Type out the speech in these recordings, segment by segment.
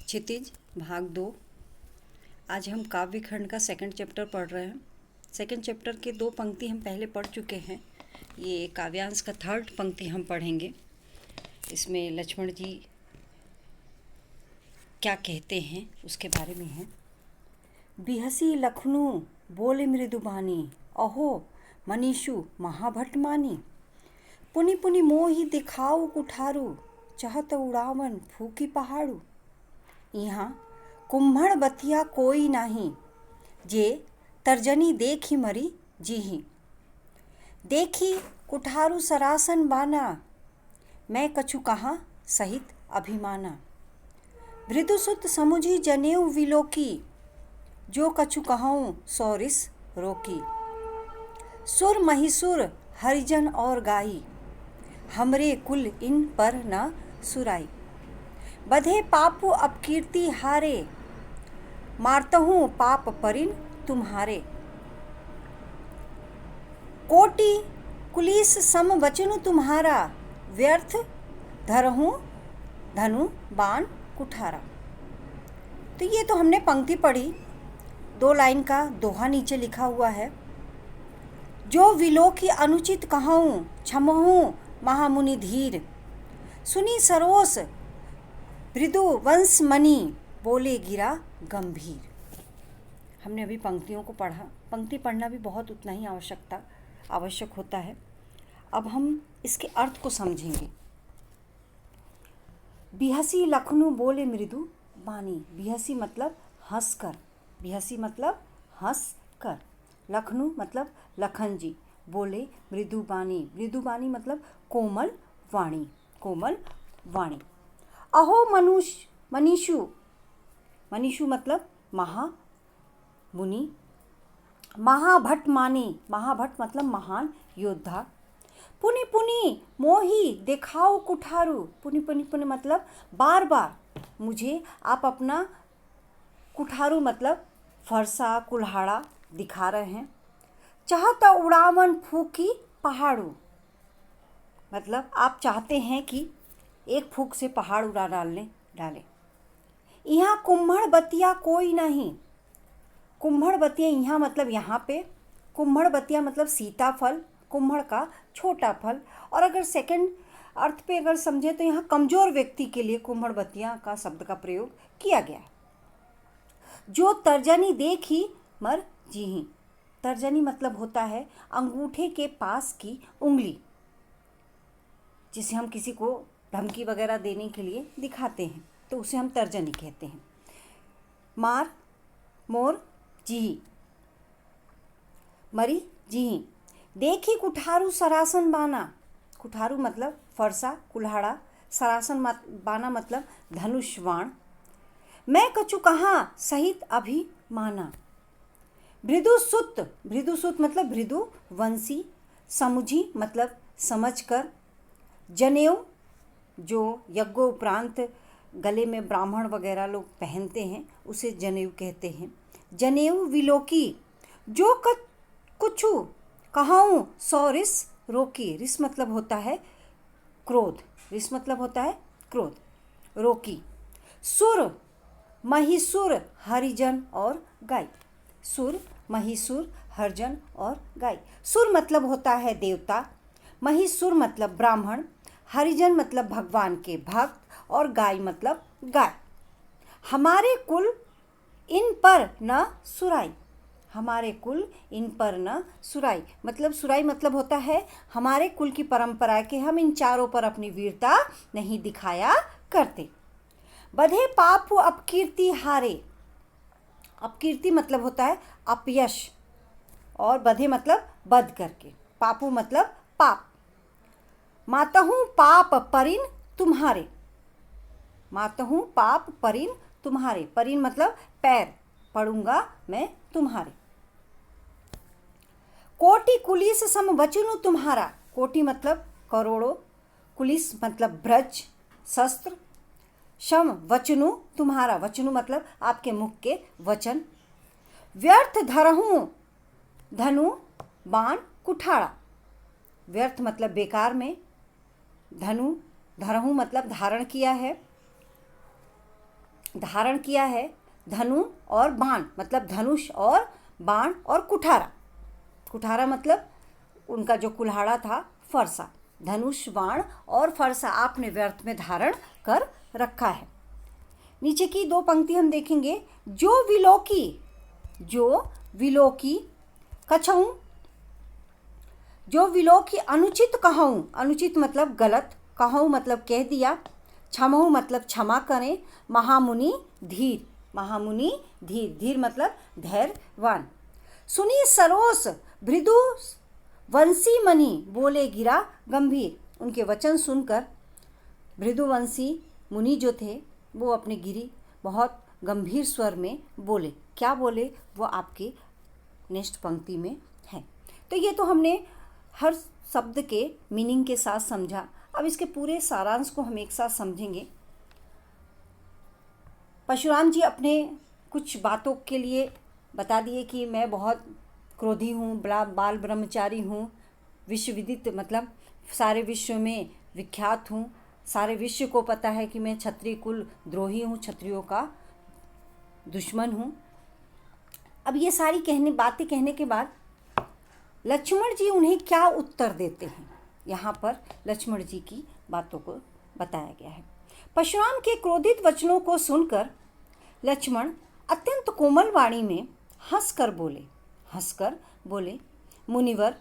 क्षितिज भाग 2। आज हम काव्य खंड का सेकंड चैप्टर पढ़ रहे हैं। सेकंड चैप्टर के 2 पंक्ति हम पहले पढ़ चुके हैं। ये काव्यांश का थर्ड पंक्ति हम पढ़ेंगे। इसमें लक्ष्मण जी क्या कहते हैं उसके बारे में है। बिहसी लखनू बोले मृदुबानी, अहो मनीषु महाभट मानी। पुनि पुनि मोहि दिखाऊ कुठारू, चहत उड़ावन फूकी पहाड़ू। यहाँ कुम्हड़ बतिया कोई नाही, जे तर्जनी देखी मरी जीही। देखी कुठारू सरासन बाना, मैं कछु कहाँ सहित अभिमाना। भृदुसुत समुझी जनेऊ विलोकी, जो कछु कहूँ सौ रिस रोकी। सुर महिसुर हरिजन और गाई, हमरे कुल इन पर न सुराई। बधे पापु अपकीर्ति हारे, मारतहूँ पाप परिन तुम्हारे। कोटि कुलीस सम वचनु तुम्हारा, व्यर्थ धरहूँ धनु बाण कुठारा। तो ये तो हमने पंक्ति पढ़ी। 2 लाइन का दोहा नीचे लिखा हुआ है। जो विलोकी अनुचित कहूँ, क्षमहूँ महामुनि धीर। सुनी सरोस मृदु वंश मणि, बोले गिरा गंभीर। हमने अभी पंक्तियों को पढ़ा। पंक्ति पढ़ना भी बहुत उतना ही आवश्यक होता है। अब हम इसके अर्थ को समझेंगे। बिहसी लखनू बोले मृदु बानी। बिहसी मतलब हंसकर, बिहसी मतलब हंसकर। लखनू मतलब लखन जी। बोले मृदुबानी, मृदुबानी मतलब कोमल वाणी, कोमल वाणी। अहो मनीषु, मनीषु मतलब महामुनि। महाभट मानी, महाभट मतलब महान योद्धा। पुनि पुनि मोहि दिखाओ कुठारू, पुनि पुनि पुनि मतलब बार बार मुझे आप अपना कुठारू मतलब फरसा कुल्हाड़ा दिखा रहे हैं। चाहता उड़ावन फूकी पहाड़ू, मतलब आप चाहते हैं कि एक फूक से पहाड़ उड़ा डाले। यहाँ कुम्हड़ बतिया कोई नहीं। कुम्हड़ बतिया यहाँ मतलब यहाँ पे, कुम्हड़ बतिया मतलब सीताफल, कुम्हड़ का छोटा फल। और अगर सेकंड अर्थ पे अगर समझे तो यहाँ कमजोर व्यक्ति के लिए कुम्हड़ बतिया का शब्द का प्रयोग किया गया है। जो तर्जनी देखी मर जीही। तर्जनी मतलब होता है अंगूठे के पास की उंगली, जिसे हम किसी को धमकी वगैरह देने के लिए दिखाते हैं तो उसे हम तर्जनी कहते हैं। मार मोर जी, मरी जी। देखी कुठारू सरासन बाना, कुठारू मतलब फरसा कुल्हाड़ा, सरासन बाना मतलब धनुष बाण। मैं कछु कहाँ सहित अभिमाना। भृदुसुत, भृदुसुत मतलब भृदु वंशी। समुझी मतलब समझकर। जनेऊ जो यज्ञोपरांत गले में ब्राह्मण वगैरह लोग पहनते हैं उसे जनेऊ कहते हैं। जनेऊ विलोकी, जो कुछु कहूँ सौ रिस रोकी। रिस मतलब होता है क्रोध, रिस मतलब होता है क्रोध, रोकी। सुर महिसुर हरिजन और गाय। सुर महिसुर हरिजन और गाय। सुर मतलब होता है देवता, महिसुर मतलब ब्राह्मण, हरिजन मतलब भगवान के भक्त और गाय मतलब गाय। हमारे कुल इन पर न सुराई, हमारे कुल इन पर न सुराई मतलब सुराई मतलब होता है हमारे कुल की परंपरा के हम इन चारों पर अपनी वीरता नहीं दिखाया करते। बधे पापु अपकीर्ति हारे। अपकीर्ति मतलब होता है अपयश और बधे मतलब बध करके। पापु मतलब पाप। मातहूँ पाप परिन तुम्हारे, मातहूँ पाप परिन तुम्हारे। परिन मतलब पैर, पड़ूंगा मैं तुम्हारे। कोटि कुलिस सम वचनु तुम्हारा। कोटि मतलब करोड़ों, कुलिस मतलब ब्रज शस्त्र, सम वचनु तुम्हारा, वचनु मतलब आपके मुख के वचन। व्यर्थ धरहूँ धनु बाण कुठाड़ा। व्यर्थ मतलब बेकार में, धनु धरहूँ मतलब धारण किया है, धारण किया है धनु और बाण, मतलब धनुष और बाण और कुठारा। कुठारा मतलब उनका जो कुल्हाड़ा था, फरसा। धनुष, बाण और फरसा आपने व्यर्थ में धारण कर रखा है। नीचे की 2 पंक्ति हम देखेंगे। जो विलोकी कछऊँ, जो विलोकी अनुचित कहूँ, अनुचित मतलब गलत, कहूँ मतलब कह दिया, क्षमहु मतलब क्षमा करें, महामुनि धीर, महामुनि धीर, धीर मतलब धैर्यवान। सुनी सरोस भृदु वंशी मणि, बोले गिरा गंभीर। उनके वचन सुनकर भृदुवंशी मुनि जो थे वो अपने गिरी बहुत गंभीर स्वर में बोले। क्या बोले वो आपके नेक्स्ट पंक्ति में है। तो ये तो हमने हर शब्द के मीनिंग के साथ समझा। अब इसके पूरे सारांश को हम एक साथ समझेंगे। परशुराम जी अपने कुछ बातों के लिए बता दिए कि मैं बहुत क्रोधी हूँ, बाल ब्रह्मचारी हूँ, विश्वविदित मतलब सारे विश्व में विख्यात हूँ, सारे विश्व को पता है कि मैं क्षत्रिय कुल द्रोही हूँ, क्षत्रियों का दुश्मन हूँ। अब ये सारी बातें कहने के बाद लक्ष्मण जी उन्हें क्या उत्तर देते हैं, यहाँ पर लक्ष्मण जी की बातों को बताया गया है। परशुराम के क्रोधित वचनों को सुनकर लक्ष्मण अत्यंत कोमल वाणी में हंसकर बोले, मुनिवर,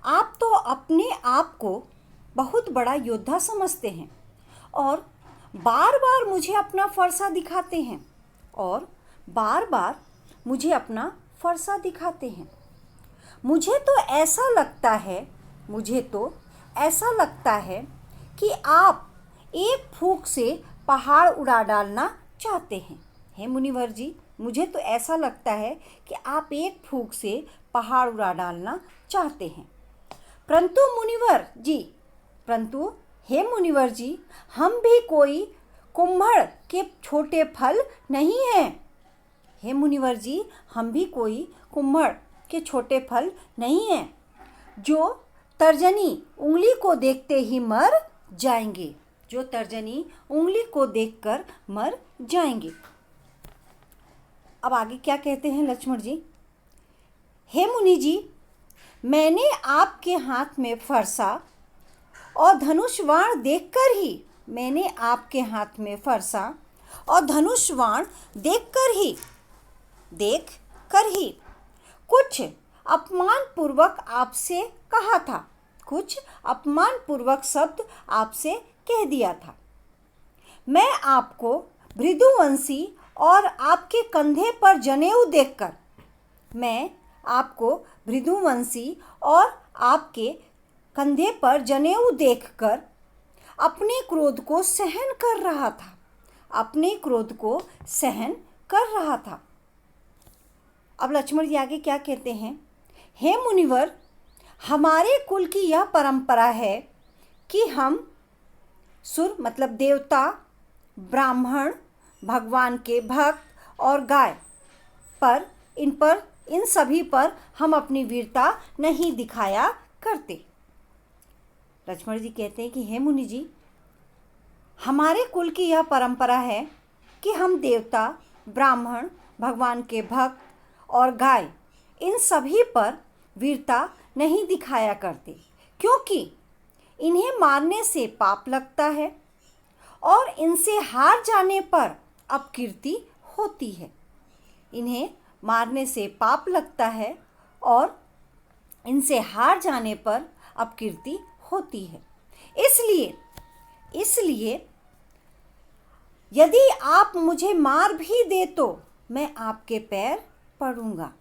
आप तो अपने आप को बहुत बड़ा योद्धा समझते हैं और बार बार मुझे अपना फरसा दिखाते हैं। मुझे तो ऐसा लगता है कि आप एक फूंक से पहाड़ उड़ा डालना चाहते हैं। हे मुनिवर जी, मुझे तो ऐसा लगता है कि आप एक फूंक से पहाड़ उड़ा डालना चाहते हैं। परंतु हे मुनिवर जी, हम भी कोई कुम्हड़ के छोटे फल नहीं हैं। हे मुनिवर जी, हम भी कोई कुम्हड़ के छोटे फल नहीं हैं जो तर्जनी उंगली को देखते ही मर जाएंगे, जो तर्जनी उंगली को देखकर मर जाएंगे। अब आगे क्या कहते हैं लक्ष्मण जी? हे मुनि जी, मैंने आपके हाथ में फरसा और धनुष बाण देखकर ही कुछ अपमानपूर्वक शब्द आपसे कह दिया था। मैं आपको भृदुवंशी और आपके कंधे पर जनेऊ देखकर अपने क्रोध को सहन कर रहा था। अब लक्ष्मण जी आगे क्या कहते हैं? हे मुनिवर, हमारे कुल की यह परंपरा है कि हम सुर मतलब देवता, ब्राह्मण, भगवान के भक्त और गाय इन सभी पर हम अपनी वीरता नहीं दिखाया करते। लक्ष्मण जी कहते हैं कि हे मुनि जी, हमारे कुल की यह परंपरा है कि हम देवता, ब्राह्मण, भगवान के भक्त और गाय इन सभी पर वीरता नहीं दिखाया करते, क्योंकि इन्हें मारने से पाप लगता है और इनसे हार जाने पर अपकीर्ति होती है। इन्हें मारने से पाप लगता है और इनसे हार जाने पर अपकीर्ति होती है। इसलिए यदि आप मुझे मार भी दे तो मैं आपके पैर पड़ूंगा।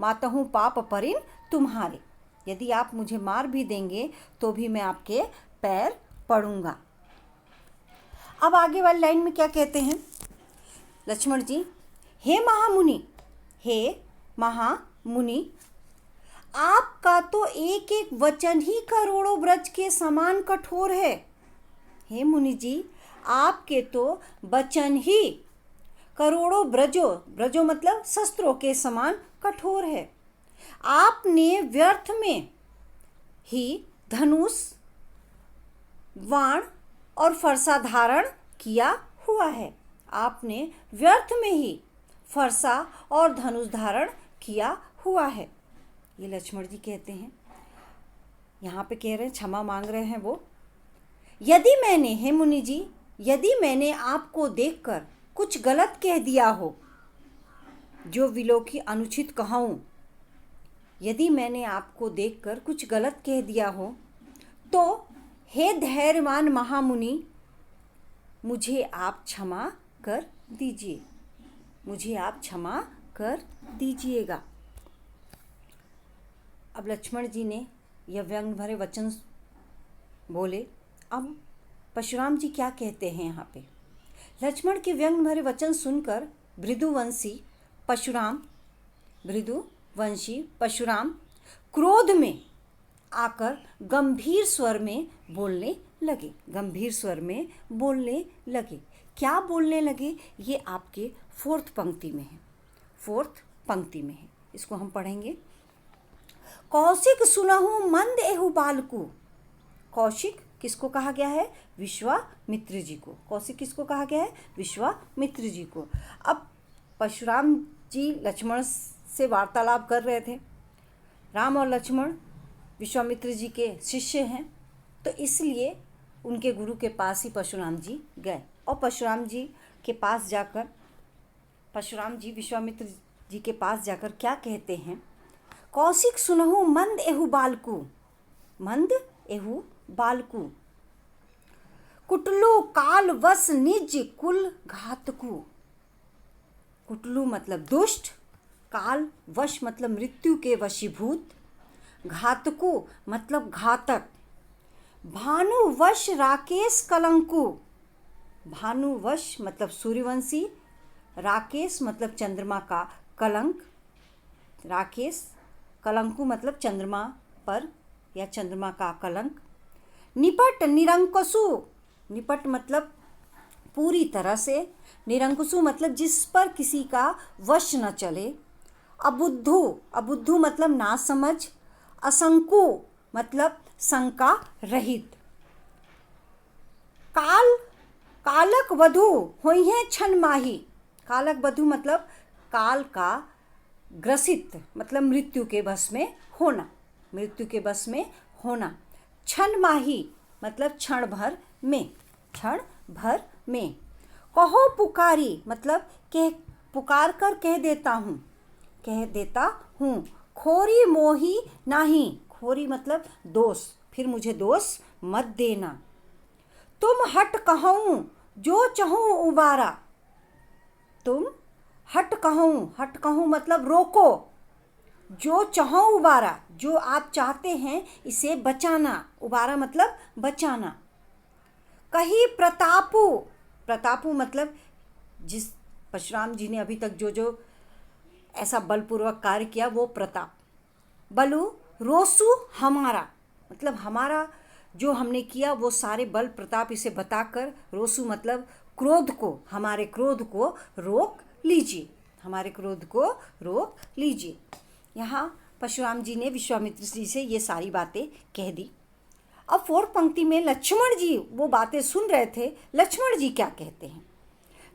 मातहु पाप परिन तुम्हारे। यदि आप मुझे मार भी देंगे तो भी मैं आपके पैर पड़ूंगा। अब आगे वाली लाइन में क्या कहते हैं लक्ष्मण जी? हे महामुनि, आपका तो एक एक वचन ही करोड़ों ब्रज के समान कठोर है। हे मुनि जी, आपके तो वचन ही करोड़ों ब्रजों मतलब शस्त्रों के समान कठोर है। आपने व्यर्थ में ही धनुष वाण और फरसा धारण किया हुआ है। आपने व्यर्थ में ही फरसा और धनुष धारण किया हुआ है। ये लक्ष्मण जी कहते हैं। यहाँ पे कह रहे हैं, क्षमा मांग रहे हैं वो। यदि मैंने, हे मुनि जी, यदि मैंने आपको देखकर कुछ गलत कह दिया हो, जो विलोकी अनुचित कहूँ, यदि मैंने आपको देखकर कुछ गलत कह दिया हो, तो हे धैर्यवान महामुनि, मुझे आप क्षमा कर दीजिए, मुझे आप क्षमा कर दीजिएगा। अब लक्ष्मण जी ने यह व्यंग भरे वचन बोले। अब परशुराम जी क्या कहते हैं यहाँ पे? लक्ष्मण के व्यंग भरे वचन सुनकर भृगुवंशी परशुराम क्रोध में आकर गंभीर स्वर में बोलने लगे। क्या बोलने लगे? ये आपके फोर्थ पंक्ति में है। इसको हम पढ़ेंगे। कौशिक सुनहु मंद एहु बालकु। कौशिक किसको कहा गया है? विश्वामित्र जी को। कौशिक किसको कहा गया है? विश्वामित्र जी को। अब परशुराम जी लक्ष्मण से वार्तालाप कर रहे थे। राम और लक्ष्मण विश्वामित्र जी के शिष्य हैं, तो इसलिए उनके गुरु के पास ही परशुराम जी गए। और परशुराम जी विश्वामित्र जी के पास जाकर क्या कहते हैं? कौशिक सुनहु मंद एहु बालकु, कुटलु काल वश निज कुल घातकु। कुटलु मतलब दुष्ट, काल वश मतलब मृत्यु के वशीभूत, घातकु मतलब घातक, भानुवश राकेश कलंकु। भानुवश मतलब सूर्यवंशी, राकेश मतलब चंद्रमा का कलंक, राकेश, कलंकु मतलब चंद्रमा पर या चंद्रमा का कलंक। निपट निरंकुशु, निपट मतलब पूरी तरह से, निरंकुशु मतलब जिस पर किसी का वश न चले। अबुद्धू मतलब ना समझ। असंकु मतलब शंका रहित। कालक वधु होई है क्षण माही। कालक वधु मतलब काल का ग्रसित मतलब मृत्यु के बस में होना। क्षण माही मतलब क्षण भर में। कहो पुकारी मतलब पुकार कर कह देता हूँ। खोरी मोही नाही, खोरी मतलब दोष, फिर मुझे दोष मत देना। तुम हट कहूँ जो चाहूँ उबारा। तुम हट कहूँ मतलब रोको, जो चाहो उबारा, जो आप चाहते हैं इसे बचाना। उबारा मतलब बचाना। कही प्रतापु मतलब जिस परशुराम जी ने अभी तक जो ऐसा बलपूर्वक कार्य किया वो प्रताप। बलु रोसु हमारा मतलब हमारा जो हमने किया वो सारे बल प्रताप इसे बताकर, रोसु मतलब क्रोध को, हमारे क्रोध को रोक लीजिए। यहाँ परशुराम जी ने विश्वामित्र जी से ये सारी बातें कह दी। अब फोर्थ पंक्ति में लक्ष्मण जी वो बातें सुन रहे थे। लक्ष्मण जी क्या कहते हैं?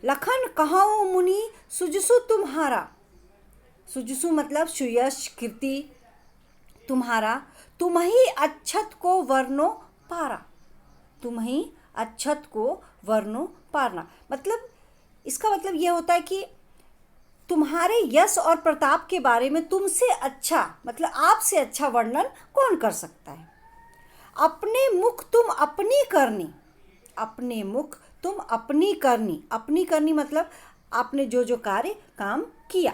लखन कहाओ मुनि सुजसु तुम्हारा। सुजसु मतलब सुयश कीर्ति तुम्हारा। तुम ही अच्छत को वर्णो पारना। मतलब इसका मतलब यह होता है कि तुम्हारे यश और प्रताप के बारे में तुमसे अच्छा मतलब आपसे अच्छा वर्णन कौन कर सकता है। अपने मुख तुम अपनी करनी मतलब आपने जो कार्य काम किया।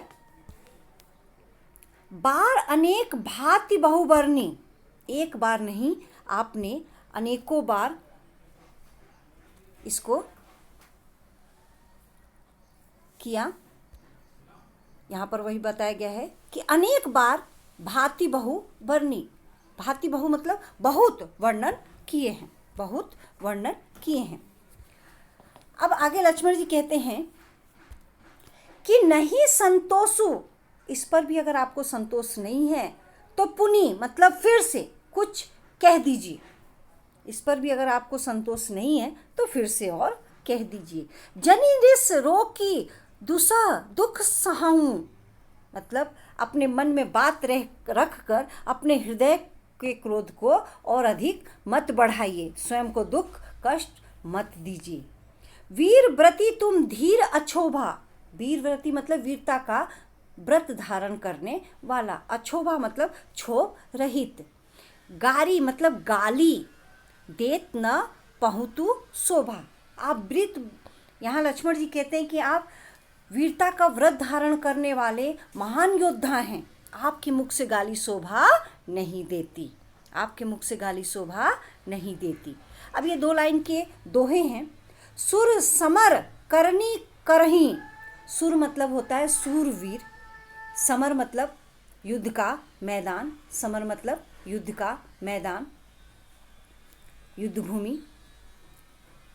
बार अनेक भांति बहुवर्णी, एक बार नहीं आपने अनेकों बार इसको किया। यहाँ पर वही बताया गया है कि अनेक बार भांति बहुवर्णी, भांति बहु मतलब बहुत वर्णन किए हैं। अब आगे लक्ष्मण जी कहते हैं कि नहीं संतोषु, इस पर भी अगर आपको संतोष नहीं है तो पुनि मतलब फिर से कुछ कह दीजिए। इस पर भी अगर आपको संतोष नहीं है तो फिर से और कह दीजिए। जनी रिस रोकी दुसा दुख सहाऊं, मतलब अपने मन में बात रख कर अपने हृदय के क्रोध को और अधिक मत बढ़ाइए, स्वयं को दुख कष्ट मत दीजिए। वीर व्रती तुम धीर अछोभा, वीर व्रती मतलब वीरता का व्रत धारण करने वाला, अछोभा मतलब क्षोभ रहित। गारी मतलब गाली, देत न पहुतु शोभा, आप व्रत, यहाँ लक्ष्मण जी कहते हैं कि आप वीरता का व्रत धारण करने वाले महान योद्धा हैं, आपके मुख से गाली शोभा नहीं देती, आपके मुख से गाली शोभा नहीं देती। अब ये 2 लाइन के दोहे हैं। सुर समर करनी करही, सुर मतलब होता है सूरवीर, समर मतलब युद्ध का मैदान, समर मतलब युद्ध का मैदान, युद्ध भूमि।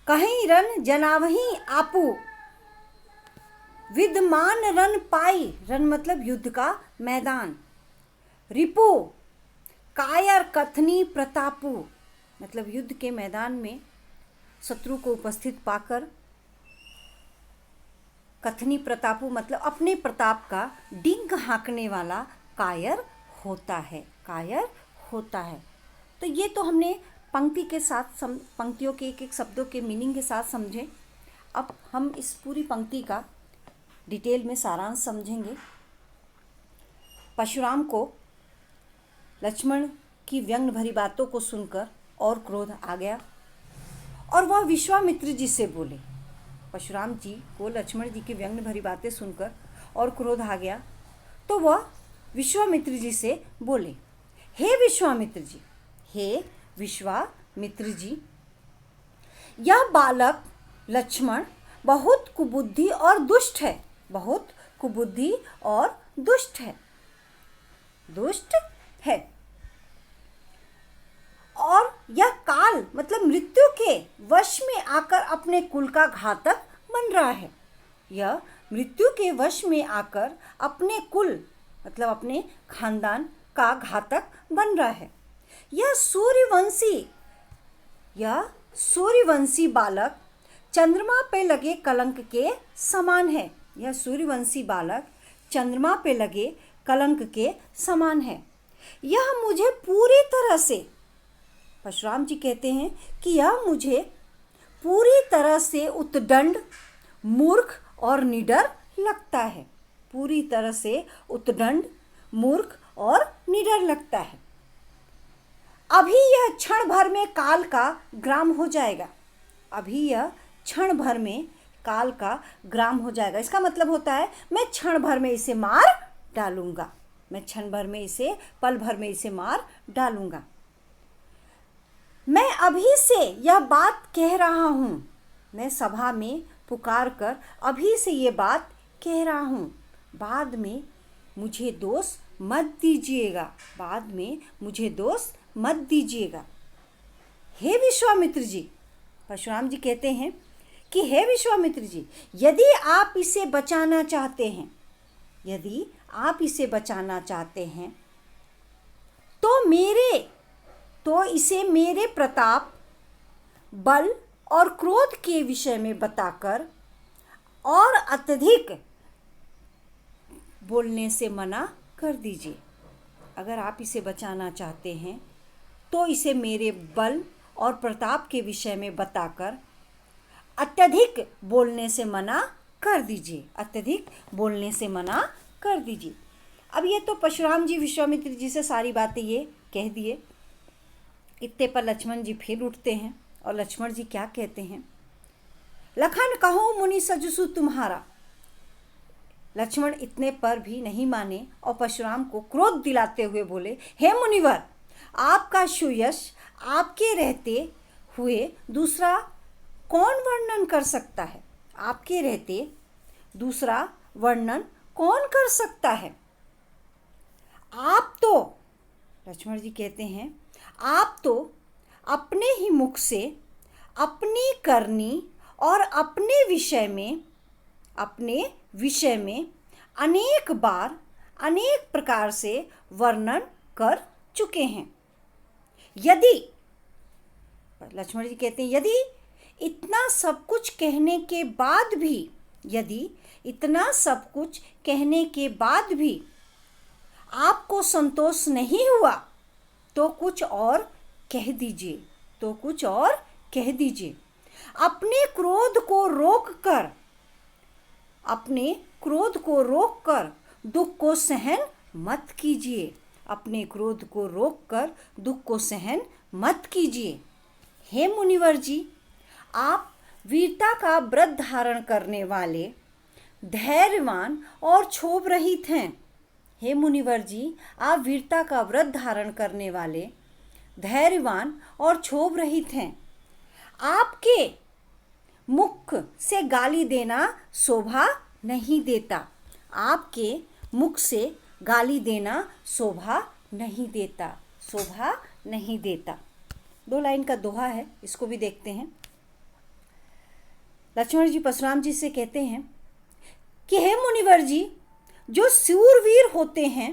कहीं रन जनावही आपू, विद्यमान रन पाई, रन मतलब युद्ध का मैदान। रिपु कायर कथनी प्रतापु, मतलब युद्ध के मैदान में शत्रु को उपस्थित पाकर कथनी प्रतापु मतलब अपने प्रताप का डिंग हाँकने वाला कायर होता है, कायर होता है। तो ये तो हमने पंक्ति के साथ पंक्तियों के एक एक शब्दों के मीनिंग के साथ समझे। अब हम इस पूरी पंक्ति का डिटेल में सारांश समझेंगे। परशुराम को लक्ष्मण की व्यंग भरी बातों को सुनकर और क्रोध आ गया और वह विश्वामित्र जी से बोले। परशुराम जी को लक्ष्मण जी की व्यंग भरी बातें सुनकर और क्रोध आ गया तो वह विश्वामित्र जी से बोले, हे विश्वामित्र जी, हे विश्वामित्र जी, यह बालक लक्ष्मण बहुत कुबुद्धि और दुष्ट है, बहुत कुबुद्धि और दुष्ट है और यह काल मतलब मृत्यु के वश में आकर अपने कुल का घातक बन रहा है। यह मृत्यु के वश में आकर अपने कुल मतलब अपने खानदान का घातक बन रहा है। यह सूर्यवंशी बालक चंद्रमा पे लगे कलंक के समान है। यह सूर्यवंशी बालक चंद्रमा पे लगे कलंक के समान है। यह मुझे पूरी तरह से, परशुराम जी कहते हैं कि यह मुझे पूरी तरह से उद्दंड, मूर्ख और निडर लगता है, पूरी तरह से उद्दंड, मूर्ख और निडर लगता है। अभी यह क्षण भर में काल का ग्राम हो जाएगा, अभी यह क्षण भर में काल का ग्राम हो जाएगा। इसका मतलब होता है मैं क्षण भर में इसे मार डालूंगा, मैं क्षण भर में इसे, पल भर में इसे मार डालूंगा। मैं अभी से यह बात कह रहा हूँ, मैं सभा में पुकार कर अभी से ये बात कह रहा हूँ, बाद में मुझे दोष मत दीजिएगा, बाद में मुझे दोष मत दीजिएगा। हे विश्वामित्र जी, परशुराम जी कहते हैं कि हे विश्वामित्र जी, यदि आप इसे बचाना चाहते हैं, यदि आप इसे बचाना चाहते हैं तो इसे मेरे प्रताप, बल और क्रोध के विषय में बताकर और अत्यधिक बोलने से मना कर दीजिए। अगर आप इसे बचाना चाहते हैं तो इसे मेरे बल और प्रताप के विषय में बताकर अत्यधिक बोलने से मना कर दीजिए, अत्यधिक बोलने से मना कर दीजिए। अब ये तो परशुराम जी विश्वामित्र जी से सारी बातें ये कह दिए। इतने पर लक्ष्मण जी फिर उठते हैं और लक्ष्मण जी क्या कहते हैं, लखन कहो मुनि सजसु तुम्हारा। लक्ष्मण इतने पर भी नहीं माने और परशुराम को क्रोध दिलाते हुए बोले, हे मुनिवर, आपका सुयश आपके रहते हुए दूसरा कौन वर्णन कर सकता है, आपके रहते दूसरा वर्णन कौन कर सकता है। आप तो, लक्ष्मण जी कहते हैं, आप तो अपने ही मुख से अपनी करनी और अपने विषय में अनेक बार अनेक प्रकार से वर्णन कर चुके हैं। लक्ष्मण जी कहते हैं यदि इतना सब कुछ कहने के बाद भी, यदि इतना सब कुछ कहने के बाद भी आपको संतोष नहीं हुआ तो कुछ और कह दीजिए, तो कुछ और कह दीजिए। अपने क्रोध को रोककर, अपने क्रोध को रोककर दुख को सहन मत कीजिए, अपने क्रोध को रोककर दुख को सहन मत कीजिए। हे मुनिवर जी, आप वीरता का व्रत धारण करने वाले, धैर्यवान और क्षोभ रहित हैं। हे मुनिवर जी, आप वीरता का व्रत धारण करने वाले, धैर्यवान और क्षोभ रहित हैं। आपके मुख से गाली देना शोभा नहीं देता, आपके मुख से गाली देना शोभा नहीं देता, शोभा नहीं देता। 2 लाइन का दोहा है, इसको भी देखते हैं। लक्ष्मण जी परशुराम जी से कहते हैं कि हे मुनिवर जी, जो शूरवीर होते हैं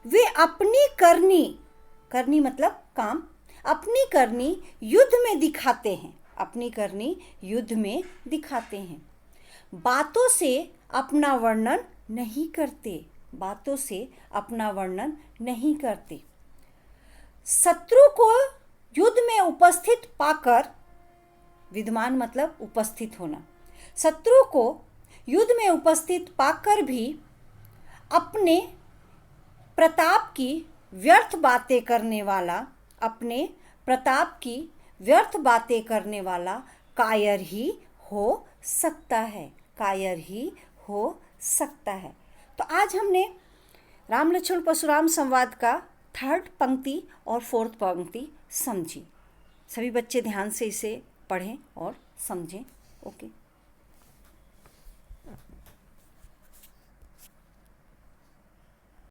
वे अपनी करनी, करनी मतलब काम, अपनी करनी युद्ध में दिखाते हैं, अपनी करनी युद्ध में दिखाते हैं। बातों से अपना वर्णन नहीं करते, बातों से अपना वर्णन नहीं करते। शत्रु को युद्ध में उपस्थित पाकर, विद्यमान मतलब उपस्थित होना, शत्रु को युद्ध में उपस्थित पाकर भी अपने प्रताप की व्यर्थ बातें करने वाला, अपने प्रताप की व्यर्थ बातें करने वाला कायर ही हो सकता है, कायर ही हो सकता है। तो आज हमने राम लक्ष्मण परशुराम संवाद का 3rd पंक्ति और 4th पंक्ति समझी। सभी बच्चे ध्यान से इसे पढ़ें और समझें। ओके।